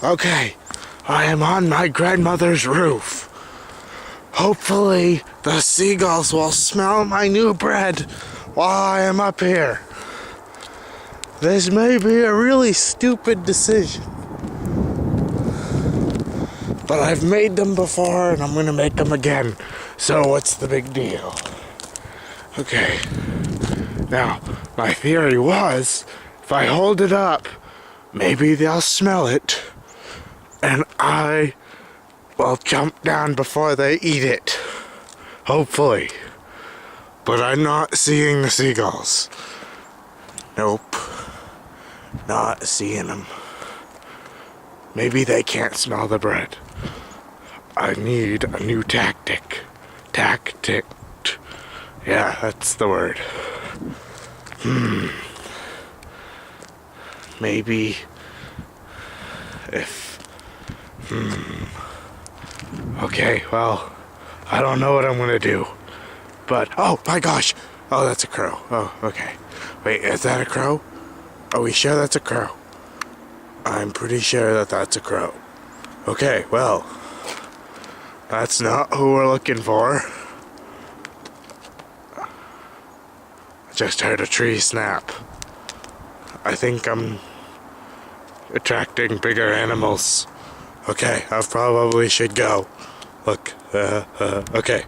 Okay, I am on my grandmother's roof. Hopefully, the seagulls will smell my new bread while I am up here. This may be a really stupid decision, but I've made them before and I'm gonna make them again. So what's the big deal? Okay, now my theory was if I hold it up, maybe they'll smell it and I will jump down before they eat it. Hopefully. But I'm not seeing the seagulls. Nope. Not seeing them. Maybe they can't smell the bread. I need a new tactic. Tactic. Yeah, that's the word. Maybe if... Okay, well, I don't know what I'm gonna do. But, oh my gosh! Oh, that's a crow. Oh, okay. Wait, is that a crow? Are we sure that's a crow? I'm pretty sure that that's a crow. Okay, well, that's not who we're looking for. I just heard a tree snap. I think I'm attracting bigger animals. Okay, I probably should go. Look, okay.